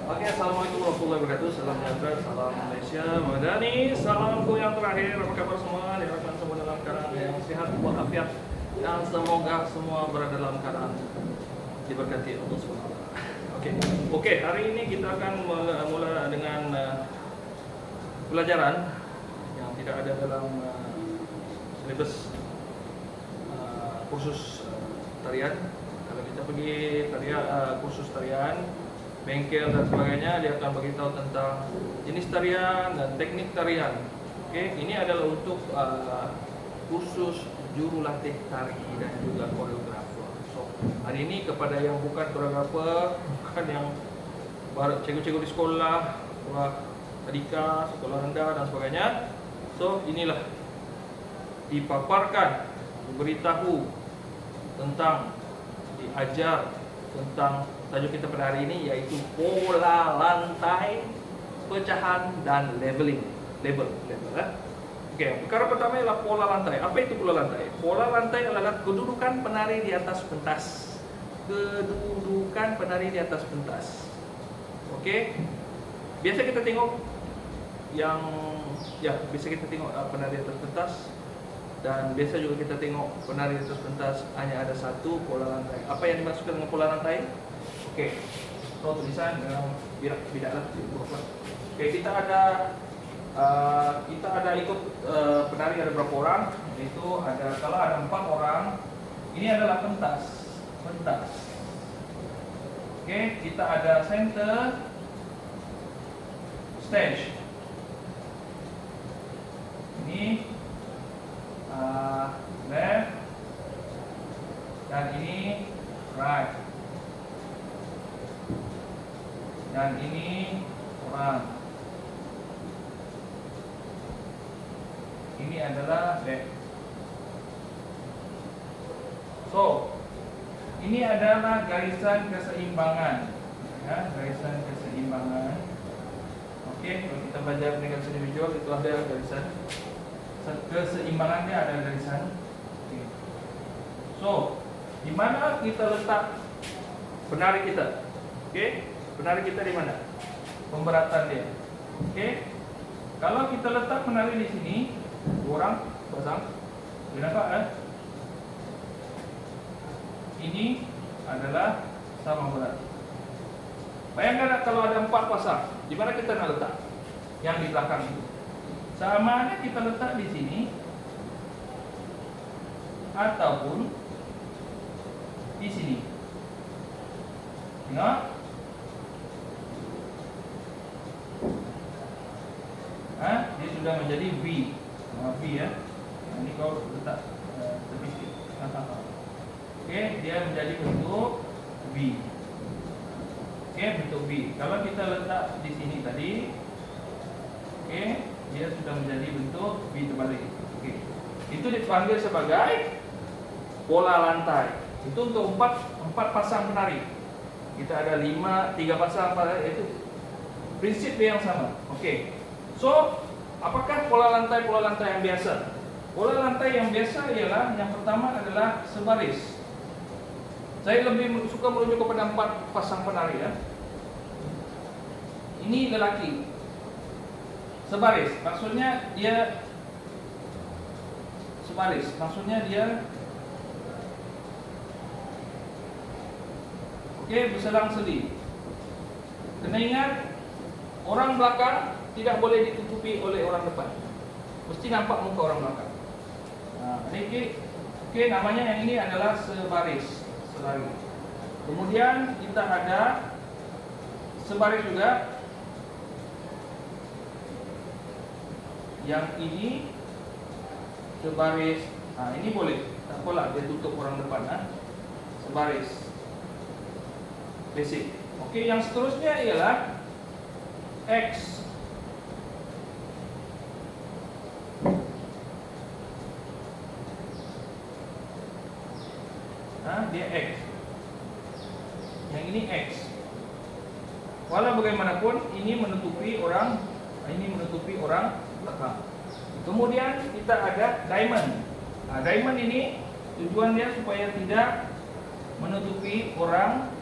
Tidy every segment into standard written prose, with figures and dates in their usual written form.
Oke, assalamualaikum warahmatullahi wabarakatuh. Salam sejahtera, salam Malaysia Madani, salamku yang terakhir. Apa kabar semua? Diharapkan semua dalam keadaan yang sehat walafiat, dan semoga semua berada dalam keadaan diberkati Allah SWT. Oke, hari ini kita akan mula dengan pelajaran yang tidak ada dalam silabus kursus tarian. Kalau kita pergi kursus tarian, bengkel dan sebagainya, dia akan beritahu tentang jenis tarian dan teknik tarian. Oke, ini adalah untuk kursus jurulatih tari dan juga koreografer. So, hari ini kepada yang bukan koreografer, bukan yang baru cikgu-cikgu di sekolah, sekolah tadika, sekolah rendah dan sebagainya. So, inilah dipaparkan, diberitahu tentang, diajar tentang tajuk kita pada hari ini, yaitu pola lantai, pecahan dan label. Oke, perkara pertama ialah pola lantai. Apa itu pola lantai? Pola lantai adalah kedudukan penari di atas pentas. Kedudukan penari di atas pentas. Oke. Biasa kita tengok penari di atas pentas, dan biasa juga kita tengok penari di atas pentas hanya ada satu pola lantai. Apa yang dimaksudkan dengan pola lantai? Oke, so tulisan dengan bidak lah. Oke, kita ada ikut penari ada berapa orang? Itu ada, kalau ada 4 orang, ini adalah pentas. Oke, kita ada center, stage. Ini left, dan ini right, dan ini front. Ini adalah left. So, ini adalah garisan keseimbangan, ya, garisan keseimbangan. Oke, kalau kita belajar dengan seni visual itu ada garisan keseimbangannya, ada garisan. Oke. So, di mana kita letak penari kita? Oke, penari kita di mana? Pemberatan dia. Oke, kalau kita letak penari di sini, 2 orang pasang, boleh nampak? Ini adalah sama berat. Bayangkan kalau ada 4 pasang, di mana kita nak letak? Yang di belakang itu. Sama ada kita letak di sini ataupun di sini. Tengok. Dia sudah menjadi V. V ya. Ini kau letak tepi sikit. Oke, dia menjadi bentuk V. Oke, bentuk V. Kalau kita letak di sini tadi, oke, dia sudah menjadi bentuk V terbalik. Oke. Itu dipanggil sebagai pola lantai. Itu untuk 4 pasang penari. Kita ada 3 pasang penari, itu prinsip dia yang sama. Oke. So, apakah pola lantai yang biasa? Pola lantai yang biasa ialah, yang pertama adalah sebaris. Saya lebih suka merujuk kepada 4 pasang penari ya. Ini lelaki. Sebaris, maksudnya dia berselang-seli. Kena ingat, orang belakang tidak boleh ditutupi oleh orang depan. Mesti nampak muka orang belakang. Oke, namanya yang ini adalah sebaris. Kemudian kita ada sebaris juga. Yang ini sebaris. Ini boleh, tak apalah dia tutup orang depan. Sebaris basic. Oke, yang seterusnya ialah X. Dia X. Yang ini X. Walau bagaimanapun ini menutupi orang belakang. Kemudian kita ada diamond. Diamond ini tujuannya supaya tidak menutupi orang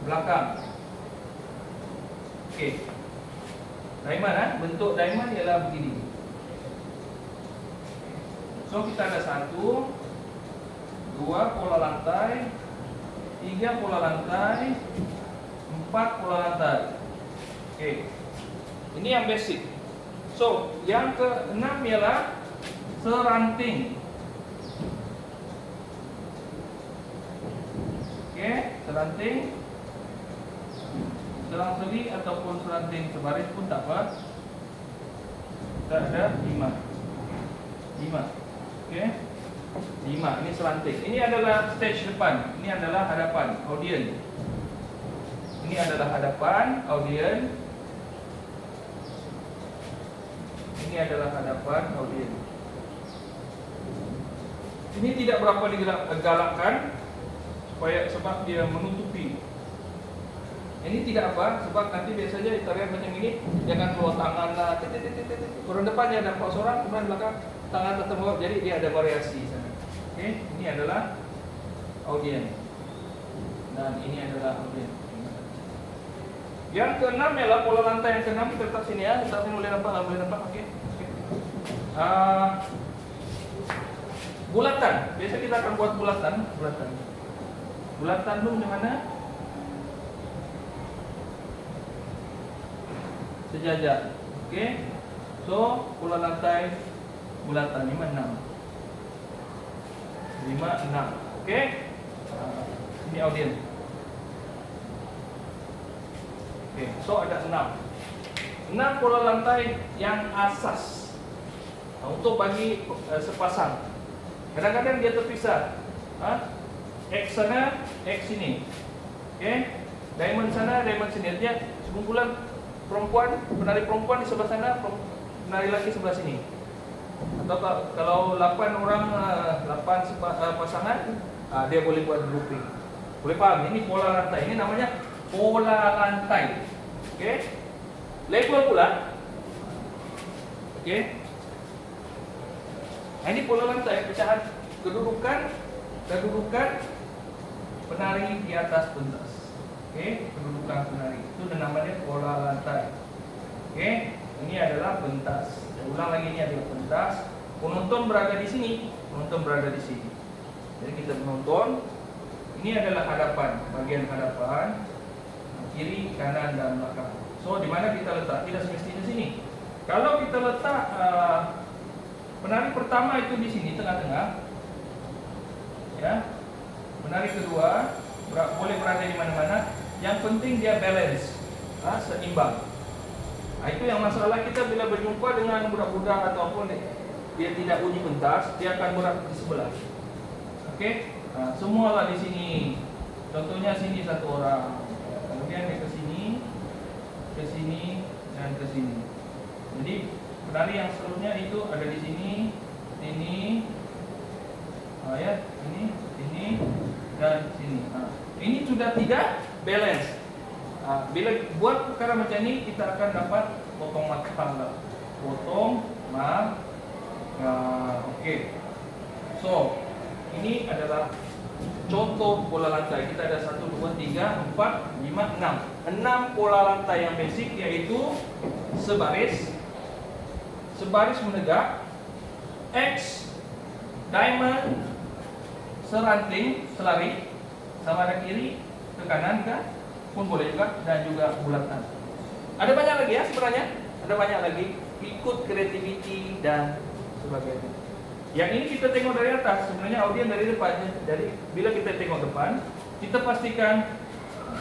belakang. Okey. Diamond bentuk diamond ialah begini. So kita ada 1, 2 pola lantai, 3 pola lantai, 4 pola lantai. Okey. Ini yang basic. So, yang ke-6 ialah seranting. Okey, seranting. Selang-seli ataupun seranting sebaris pun tak apa. Kita ada 5. Okey. 5 ini seranting. Ini adalah stage depan. Ini adalah hadapan audience. Ini adalah hadapan audience. Ini adalah hadapan audiens. Ini tidak berapa digalakkan sebab dia menutupi. Ini tidak apa, sebab nanti biasanya tarian macam ini dia akan keluar tangan lah, kurang depannya ada nampak seorang, kemudian belakang tangan tetap bawah, jadi dia ada variasi sana. Okey, ini adalah audiens. Dan ini adalah audiens. Yang ke-6 ialah pola lantai yang ke-6, kita letak sini ya. Kita boleh nampak, okey. Bulatan. Biasa kita akan buat bulatan. Bulatan tu macam mana? Sejajar. Okey. So, pola lantai bulatan 5 6. Okey. Ini audiens. Okey, so ada 6 pola lantai yang asas untuk bagi sepasang. Kadang-kadang dia terpisah. X sana, X sini. Okey. Diamond sana, diamond sini. Artinya sekumpulan perempuan, penari perempuan di sebelah sana, penari lelaki sebelah sini. Atau kalau 8 orang, 8 pasangan, dia boleh buat grouping. Boleh faham? Ini pola lantai. Ini namanya pola lantai. Okey. Level pula. Okey. Ini pola lantai, pecahan kedudukan penari di atas pentas. Okey, kedudukan penari. Itu namanya pola lantai. Okey, ini adalah pentas. Saya ulang lagi, ini adalah pentas. Penonton berada di sini, Jadi kita menonton. Ini adalah hadapan, bagian hadapan, kiri, kanan dan belakang. So, di mana kita letak? Tidak semestinya sini. Kalau kita letak penari pertama itu di sini tengah-tengah, ya. Penari kedua boleh berada di mana-mana. Yang penting dia balance, seimbang. Itu yang masalah kita bila berjumpa dengan budak-budak ataupun dia tidak bunyi pentas, dia akan berat di sebelah. Okey, semualah di sini. Contohnya sini satu orang. Kemudian dia ke sini, dan ke sini. Jadi penari yang seterusnya itu ada di sini, sini, sini, dan sini. Ini sudah tidak balance. Bila buat perkara macam ini, kita akan dapat potong mata. Okey. So, ini adalah contoh pola lantai. Kita ada 1, 2, 3, 4, 5, 6. 6 pola lantai yang basic, iaitu sebaris menegak, X, diamond, seranting, selari, sama ada kiri, ke kanan ke pun boleh juga, dan juga bulatan. Ada banyak lagi ya sebenarnya. Ada banyak lagi, ikut kreativiti dan sebagainya. Yang ini kita tengok dari atas, sebenarnya audiens dari depan. Jadi bila kita tengok depan, kita pastikan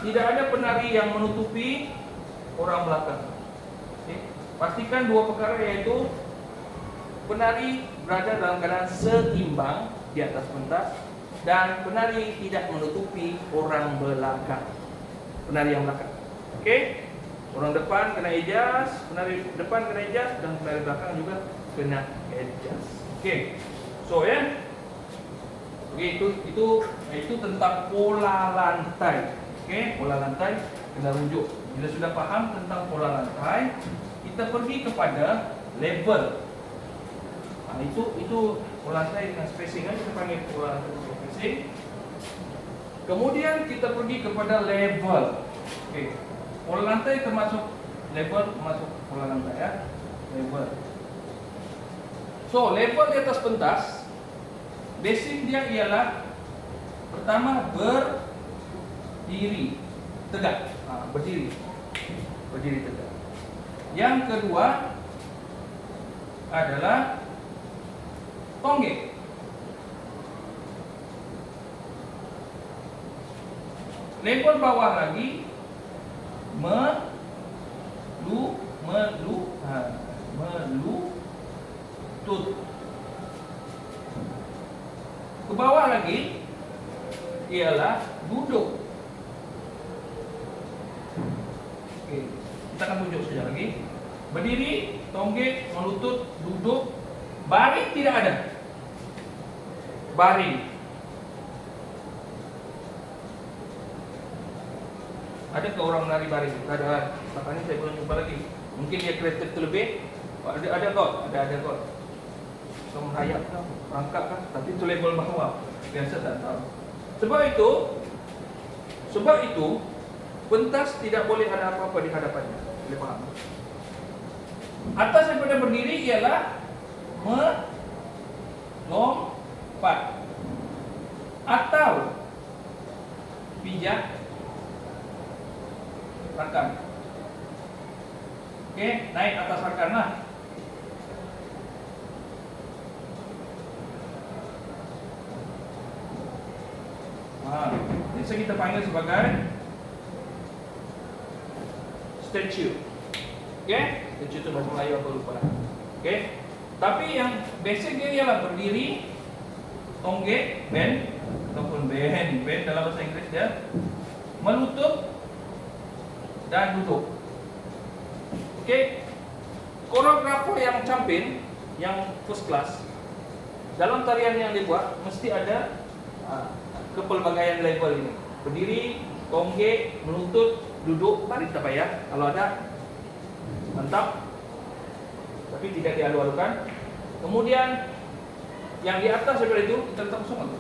tidak ada penari yang menutupi orang belakang. Okay. Pastikan dua perkara, yaitu penari berada dalam keadaan seimbang di atas pentas, dan penari tidak menutupi orang belakang. Penari yang belakang. Okey. Orang depan kena adjust, penari depan kena adjust, dan penari belakang juga kena adjust. Okey. So ya. Okey, itu tentang pola lantai. Okey, pola lantai kena rujuk. Bila sudah faham tentang pola lantai, kita pergi kepada level. Itu pola lantai dengan spacing, kita panggil pola lantai dengan spacing. Kemudian kita pergi kepada level. Okey. Pola lantai termasuk level masuk pola lantai ya. Level. So, level di atas pentas, basic dia ialah pertama berdiri tegak. Berdiri tegak. Yang kedua adalah tonggek. Level bawah lagi melutut. Ke bawah lagi ialah duduk. Oke, kita akan tunjuk saja lagi. Berdiri, tonggek, melutut, duduk. Baring tidak ada. Baring. Ada ke orang menari baring? Tak ada. Makanya saya belum jumpa lagi. Mungkin dia kreatif terlebih. Ada kot. Kau merayap kah? Merangkap kah? Tapi itu level bawah. Biasa tak tahu. Sebab itu pentas tidak boleh ada apa-apa di hadapannya. Boleh faham? Atas daripada berdiri ialah melompat atau pijak rakan. Oke, naik atas rakan lah. Biasa kita panggil sebagai statue. Oke, statue itu bahasa Melayu aku lupa. Oke, tapi yang basic dia ialah berdiri, tonggek, bend ataupun bend dalam bahasa Inggris dia, melutut dan duduk. Oke, koreografer yang champion, yang first class dalam tarian yang dibuat mesti ada kepelbagaian level ini. Berdiri, tonggek, melutut, duduk, baring tak payah. Kalau ada, mantap. Tapi tidak dialu-alukan. Kemudian yang di atas daripada itu kita letak kosong atau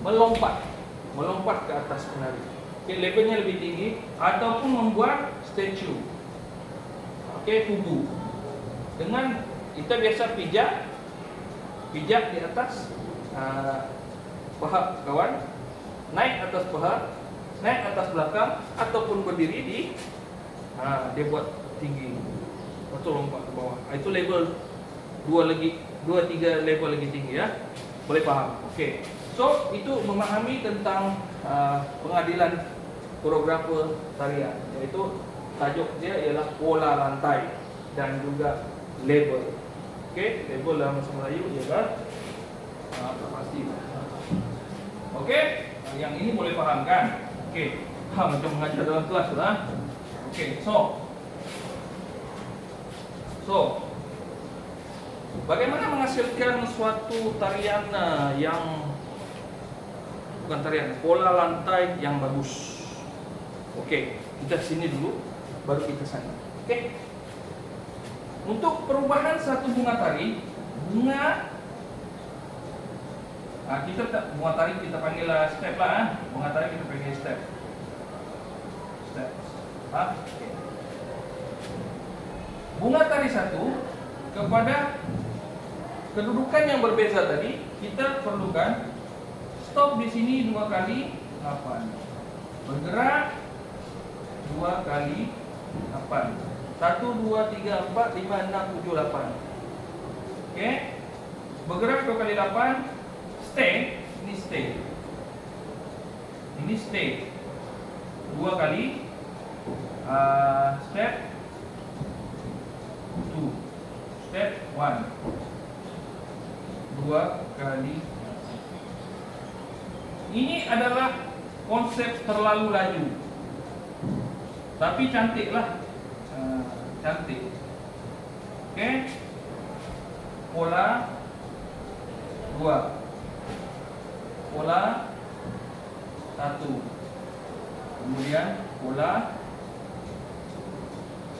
melompat ke atas penari. Okay, levelnya lebih tinggi ataupun membuat statue. Oke, tubuh. Dengan kita biasa pijak di atas paha kawan, naik atas paha, naik atas belakang, ataupun berdiri di dia buat tinggi atau lompat ke bawah. Itu level 2-3 level lagi tinggi ya. Boleh paham? Okey. So itu memahami tentang pengadilan koreografer tarian, iaitu tajuk dia ialah pola lantai dan juga level. Okey, level dalam bahasa Melayu ialah pasti. Okey, yang ini boleh faham kan? Okey, macam mengajar dalam kelas lah. Okey, so bagaimana menghasilkan suatu tarian yang bukan tarian, pola lantai yang bagus? Okey, kita sini dulu, baru kita sana. Okey. Untuk perubahan satu bunga tari, bunga tari kita panggil step lah. Bunga tari kita panggil step. Okay. Bunga tari satu kepada kedudukan yang berbeza tadi, kita perlukan stop di sini 2 kali 8. Bergerak 2 kali 8. 1, 2, 3, 4, 5, 6, 7, 8. Okey. Bergerak 2 kali 8. Stay. Ini stay. Ini stay. 2 kali step 2. Step 1. 2 kali. Ini adalah konsep terlalu laju, tapi cantiklah. Cantik. Okey. Pola 2. Pola 1. Kemudian pola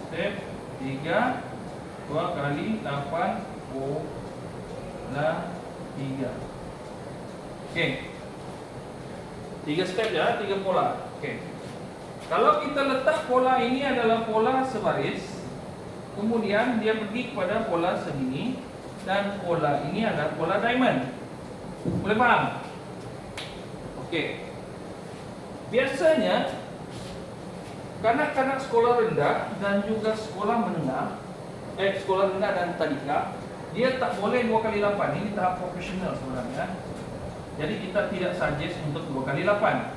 step 3. 2 kali 8 pola 3. Okey. 3 step ya, 3 pola. Okey. Kalau kita letak pola ini adalah pola sebaris, kemudian dia pergi kepada pola segini, dan pola ini adalah pola diamond. Boleh faham? Okey. Biasanya kanak-kanak sekolah rendah dan juga sekolah menengah, sekolah rendah dan tadika, dia tak boleh 2 kali 8. Ini tahap profesional sebenarnya. Jadi kita tidak suggest untuk 2 kali 8.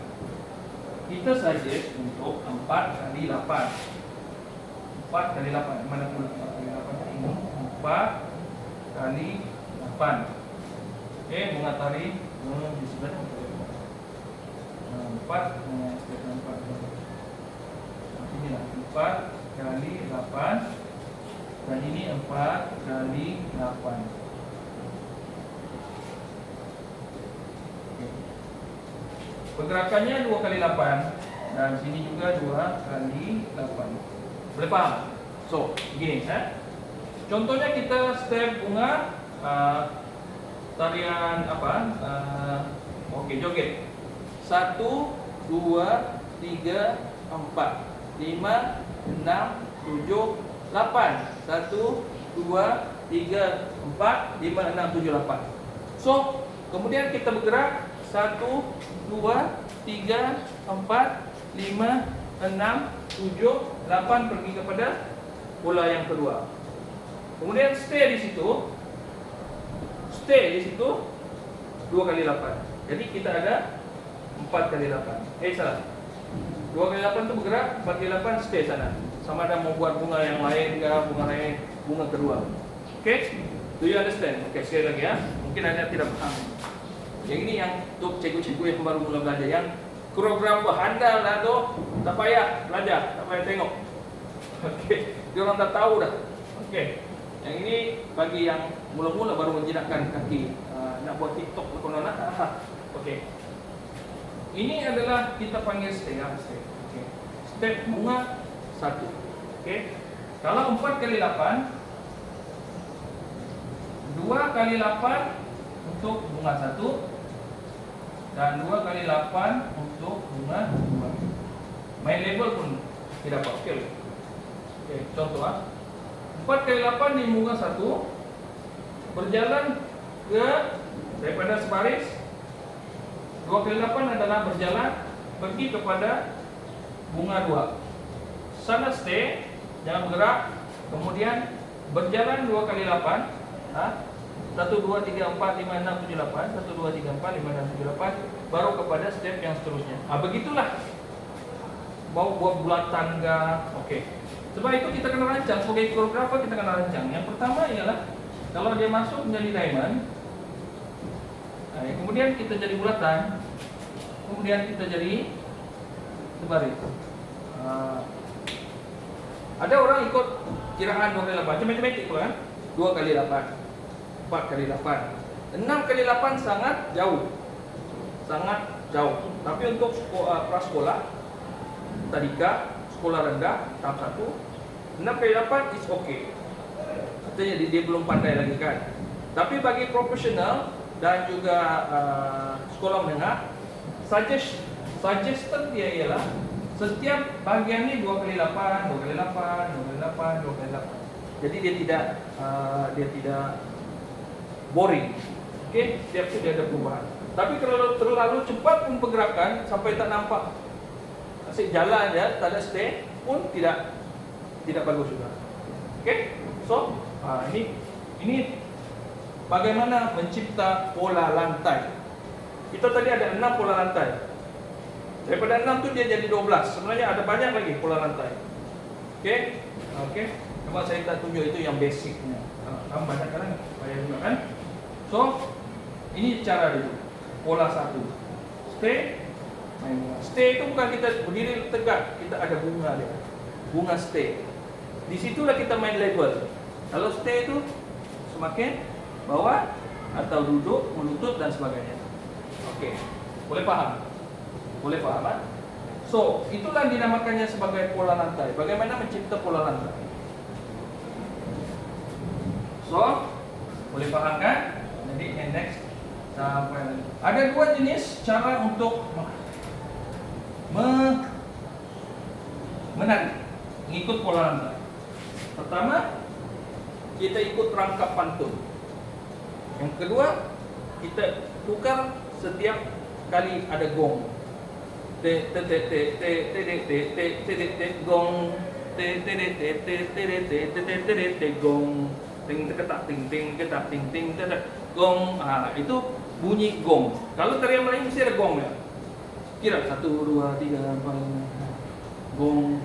Kita suggest untuk 4 kali 8. 4 kali 8. Mana pula 4 kali 8 ini? 4 kali 8. Okey, bunga tari di sebelah 4 inilah 4 kali 8, dan ini 4 kali 8. Pergerakannya 2 kali 8, dan sini juga 2 kali 8. Boleh faham? So, begini contohnya kita step bunga tarian apa? Okey, joget. 1 2 3 4 5 6 7 8. 1 2 3 4 5 6 7 8. So, kemudian kita bergerak 1 2 3 4 5 6 7 8 pergi kepada bola yang kedua. Kemudian stay di situ. 2 kali 8. Jadi kita ada 4 kali 8. Salah. 2 kali 8 itu bergerak, 4 kali 8 stay sana. Sama ada mau buat bunga yang lain ke bunga kedua. Okay? Do you understand? Okay, sekali lagi ya. Mungkin Anda tidak paham. Yang ini yang untuk cikgu-cikgu yang baru mulai belajar, yang koreografer handal lah tu, tak payah belajar, tak payah tengok. Okay, dia orang dah tahu dah. Okay, yang ini bagi yang mula-mula baru menjinakkan kaki, nak buat TikTok atau nak. Okay, ini adalah kita panggil step. Okay, step bunga 1. Okay, kalau 4 kali 8, 2 kali 8 untuk bunga 1, dan 2 kali 8 untuk bunga 2. Main label pun tidak apa. Okay, contoh 4 kali 8 di bunga 1, berjalan ke daripada sebaris. 2 kali 8 adalah berjalan pergi kepada bunga 2. Sana stay, jangan bergerak. Kemudian berjalan 2 kali 8. 1 2 3 4 5 6 7 8. 1 2 3 4 5 6 7 8. Baru kepada step yang seterusnya. Begitulah. Mau buat bulatan ke. Okey. Sebab itu kita kena rancang. Sebagai koreografer kita kena rancang. Yang pertama ialah kalau dia masuk menjadi diamond, kemudian kita jadi bulatan, kemudian kita jadi sebaris. Ada orang ikut kiraan 2 kali 8, macam matematik pula kan? 2 kali 8, 4 kali 8, 6 kali 8 sangat jauh. Tapi untuk prasekolah, tadika, sekolah rendah, tahap 1, 6 kali 8 is okay. Artinya dia belum pandai lagi kan. Tapi bagi profesional dan juga sekolah menengah, suggested dia ialah setiap bahagian ni 2 kali 8, 2 kali 8, 2 kali 8, 2 kali 8. Jadi dia tidak boring. Okey, setiap tu dia ada perubahan. Tapi kalau terlalu cepat pun pergerakan sampai tak nampak, asyik jalan je, tak ada stay pun tidak bagus juga. Okey. So, ini bagaimana mencipta pola lantai. Kita tadi ada 6 pola lantai. Daripada 6 tu dia jadi 12. Sebenarnya ada banyak lagi pola lantai. Okey. Cuma saya tak tunjuk itu yang basicnya. Kalau banyak kan payah juga kan. So, ini cara dia. Pola 1. Stay, main bunga. Stay itu bukan kita berdiri tegak, kita ada bunga dia. Bunga stay. Di situlah kita main level. Kalau stay itu semakin bawah atau duduk, melutut dan sebagainya. Okey. Boleh faham? So, itulah dinamakannya sebagai pola lantai. Bagaimana mencipta pola lantai? So, boleh faham kan? Jadi next sampai lagi. Ada 2 jenis cara untuk menarik, ngikut pola lantai. Pertama, kita ikut rangkap pantun. Yang kedua, kita tukar setiap kali ada gong. Te te te te te te te te te te te gong. Te te te te te te te te te te te gong. Ting ketak ting ting ketak ting ting ketak gong. Itu bunyi gong. Kalau tarian Melayu mesti ada gong ya. Kira 1 2 3 4 gong.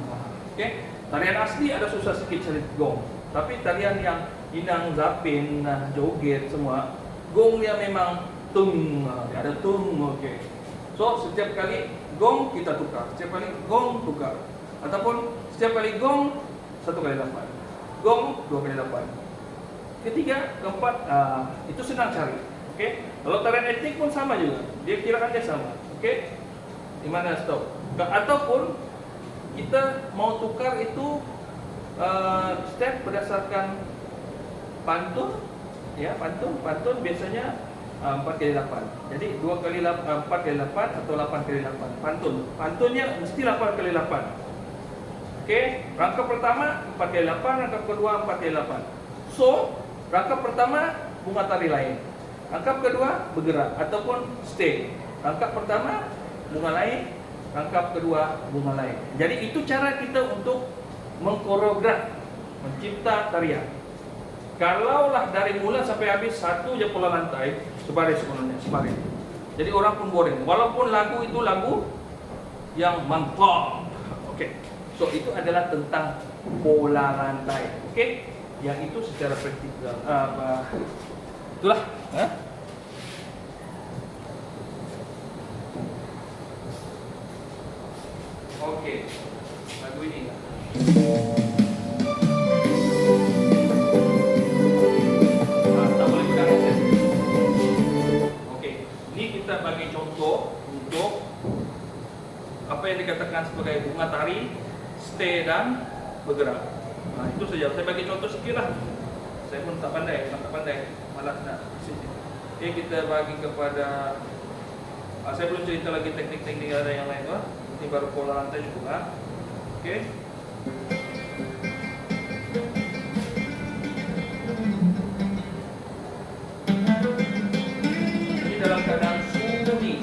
Oke. Tarian asli ada susah sikit cari gong. Tapi tarian yang Inang, Zapin, joget semua, gongnya memang tung, ada tung, oke. So setiap kali gong kita tukar, setiap kali gong tukar, ataupun setiap kali gong 1 kali 8, gong 2 kali 8. Ketiga, keempat, itu senang cari, oke. Kalau tarian etnik pun sama juga, dia kirakannya sama, oke. Di mana stop? Ataupun kita mau tukar itu step berdasarkan pantun, ya pantun biasanya 4 kali 8. Jadi 2 kali 4 kali 8 atau 8 kali 8. Pantunnya mesti 8 kali 8. Oke, rangkap pertama 4 kali 8, rangkap kedua 4 kali 8. So, rangkap pertama bunga tari lain, rangkap kedua bergerak ataupun stay. Rangkap pertama bunga lain, rangkap kedua bunga lain. Jadi itu cara kita untuk mengkoreograf, mencipta tarian. Kalaulah dari mula sampai habis satu je pola lantai, sebaris sebenarnya, sebaris. Jadi orang pun boring. Walaupun lagu itu lagu yang mantap. Oke. So itu adalah tentang pola lantai. Oke. Yang itu secara praktikal. Itulah. Oke. Lagu ini enggak? Kita bagi contoh untuk apa yang dikatakan sebagai bunga tari, stay dan bergerak. Nah, itu saja. Saya bagi contoh sedikit lah. Saya pun tak pandai, malas nak. Oke, kita bagi kepada. Saya belum cerita lagi teknik-teknik ada yang lain lah. Ini baru pola lantai juga. Oke. Ini dalam keadaan sunyi.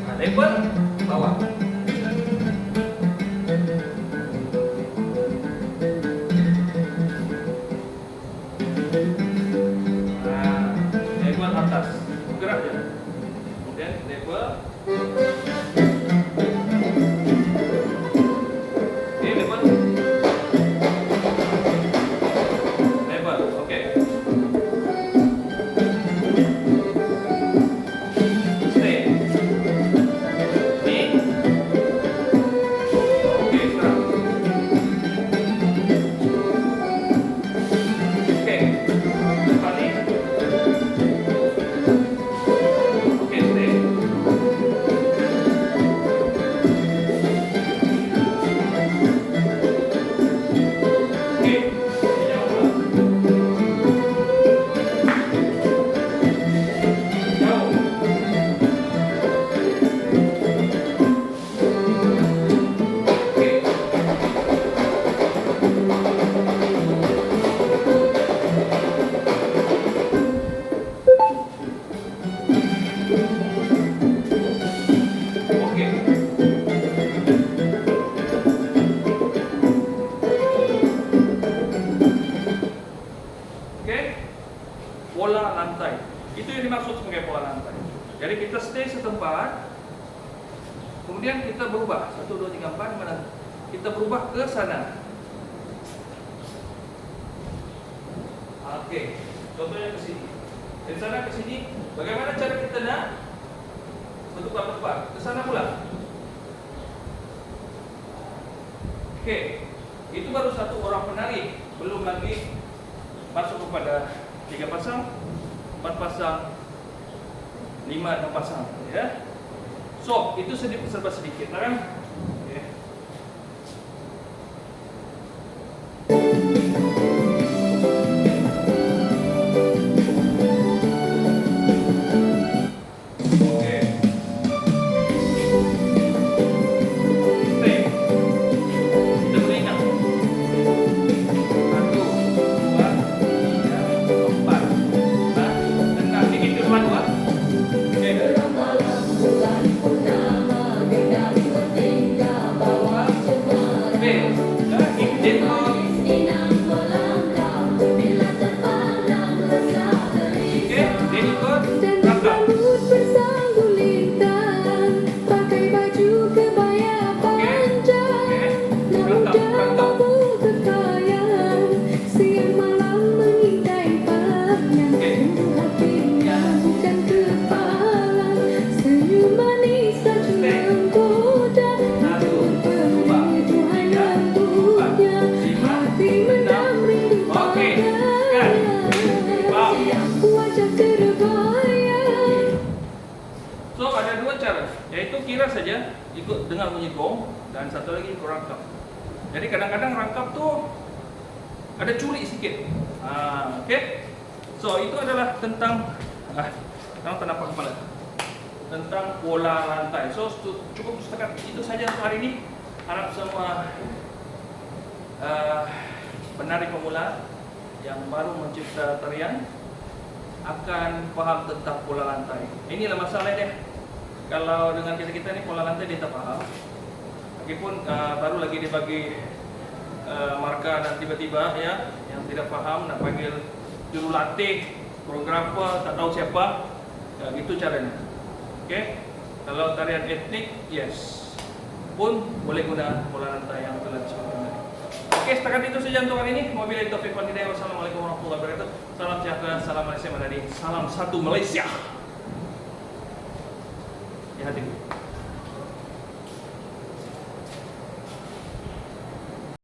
Nah, lebar bawah. Nah, lebar atas, gerak ya. Kemudian lebar. Ini lebar. Lebar, oke. Stay. Ini. Oke, gerak. Oke. Kembali. Oke, stay. Oke. Ini jauh. Jauh. Oke. Oke. Oke. Pola lantai. Itu yang dimaksud sebagai pola lantai. Jadi kita stay setempat. Kemudian kita berubah 1 2 3 4 mana? Kita berubah ke sana. Oke. Contohnya ke sini. Dari sana ke sini. Bagaimana cara kita nak bertukar-tukar? Ke sana pula. Oke. Itu baru satu orang penari. Belum lagi masuk kepada 3 pasang, 4 pasang, 5 6 pasang, ya. So, itu serba sedikit, kan? Oke. Oke. gembira saja, ikut dengar bunyi gong, dan satu lagi ikut rangkap. Jadi kadang-kadang rangkap tuh ada curi sedikit. Oke. So itu adalah tentang sekarang terdapat kepala tentang pola lantai. So cukup setakat itu saja untuk hari ini. Harap semua penari pemula yang baru mencipta tarian akan paham tentang pola lantai. Inilah masalahnya. Kalau dengan kita ni pola lantai dia tak faham. Meskipun baru lagi dibagi markah dan tiba-tiba ya yang tidak faham nak panggil juru latih, koreografer, tak tahu siapa, ya, gitu caranya. Okey. Kalau tarian etnik, yes, pun boleh guna pola lantai yang telah disebutkan tadi. Okey, setakat itu saja untuk hari ini. Wabillahi taufiq wal hidayah. Wassalamualaikum warahmatullahi wabarakatuh. Salam sejahtera, salam Malaysia Madani, salam satu Malaysia. Ya hati.